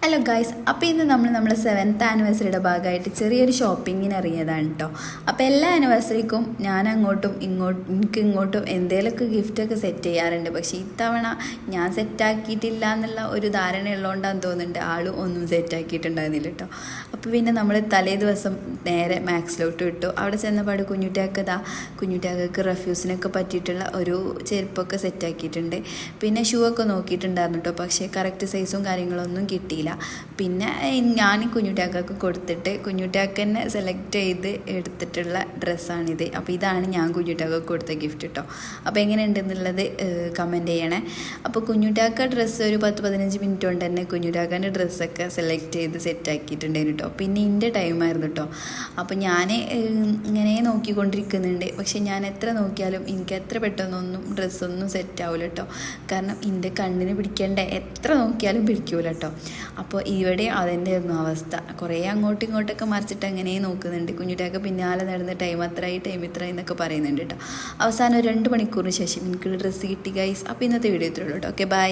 Hello guys, അപ്പോൾ ഇന്ന് നമ്മളെ 7th ആനിവേഴ്സറിയുടെ ഭാഗമായിട്ട് ചെറിയൊരു ഷോപ്പിങ്ങിന് ഇറങ്ങിയതാണ് കേട്ടോ. അപ്പോൾ എല്ലാ ആനിവേഴ്സറിക്കും ഞാൻ അങ്ങോട്ടും ഇങ്ങോട്ടും എന്തെങ്കിലുമൊക്കെ ഗിഫ്റ്റൊക്കെ സെറ്റ് ചെയ്യാറുണ്ട്. പക്ഷേ ഇത്തവണ ഞാൻ സെറ്റാക്കിയിട്ടില്ല എന്നുള്ള ഒരു ധാരണ ഉള്ളതുകൊണ്ടാന്ന് തോന്നുന്നുണ്ട് ആളും ഒന്നും സെറ്റാക്കിയിട്ടുണ്ടായിരുന്നില്ല കേട്ടോ. അപ്പോൾ പിന്നെ നമ്മൾ തലേ ദിവസം നേരെ മാക്സിലോട്ട് വിട്ടു. അവിടെ ചെന്നപാട് കുഞ്ഞുട്ടിയാൾക്ക് റഫ്യൂസിനൊക്കെ പറ്റിയിട്ടുള്ള ഒരു ചെരുപ്പൊക്കെ സെറ്റാക്കിയിട്ടുണ്ട്. പിന്നെ ഷൂ ഒക്കെ നോക്കിയിട്ടുണ്ടായിരുന്നു കേട്ടോ. പക്ഷേ കറക്റ്റ് സൈസും കാര്യങ്ങളൊന്നും കിട്ടിയില്ല. പിന്നെ ഞാൻ കുഞ്ഞുട്ടിയാക്കൊക്കെ കൊടുത്തിട്ട് കുഞ്ഞുട്ടിയാക്ക് തന്നെ സെലക്ട് ചെയ്ത് എടുത്തിട്ടുള്ള ഡ്രസ്സാണിത്. അപ്പോൾ ഇതാണ് ഞാൻ കുഞ്ഞുട്ടിയാക്കൊക്കെ കൊടുത്ത ഗിഫ്റ്റ് കേട്ടോ. അപ്പോൾ എങ്ങനെയുണ്ടെന്നുള്ളത് കമൻറ്റ് ചെയ്യണേ. അപ്പോൾ കുഞ്ഞുട്ടിയാക്ക ഡ്രസ്സ് ഒരു 10-15 മിനിറ്റ് കൊണ്ട് തന്നെ കുഞ്ഞുട്ടിയാക്കൻ്റെ ഡ്രസ്സൊക്കെ സെലക്ട് ചെയ്ത് സെറ്റാക്കിയിട്ടുണ്ടായിരുന്നു കേട്ടോ. പിന്നെ എൻ്റെ ടൈമായിരുന്നു കേട്ടോ. അപ്പോൾ ഞാൻ ഇങ്ങനെ നോക്കിക്കൊണ്ടിരിക്കുന്നുണ്ട്. പക്ഷേ ഞാൻ എത്ര നോക്കിയാലും എനിക്ക് എത്ര പെട്ടെന്നൊന്നും ഡ്രസ്സൊന്നും സെറ്റാവില്ല കേട്ടോ. കാരണം എൻ്റെ കണ്ണിന് പിടിക്കേണ്ട എത്ര നോക്കിയാലും പിടിക്കൂല കേട്ടോ. അപ്പോൾ ഇവിടെ അതിൻ്റെ ഒന്നും അവസ്ഥ കുറേ അങ്ങോട്ടും ഇങ്ങോട്ടൊക്കെ മറിച്ചിട്ട് അങ്ങനെ നോക്കുന്നുണ്ട്. കുഞ്ഞുട്ടിയൊക്കെ പിന്നാലെ നടന്ന് ടൈം ഇത്രയായി എന്നൊക്കെ പറയുന്നുണ്ട് കേട്ടോ. അവസാനം 2 മണിക്കൂറിന് ശേഷം എനിക്ക് ഡ്രസ്സ് കിട്ടി ഗൈസ്. അപ്പോൾ ഇന്നത്തെ വീഡിയോ ഇത്രയുള്ളൂ കേട്ടോ. Okay, by.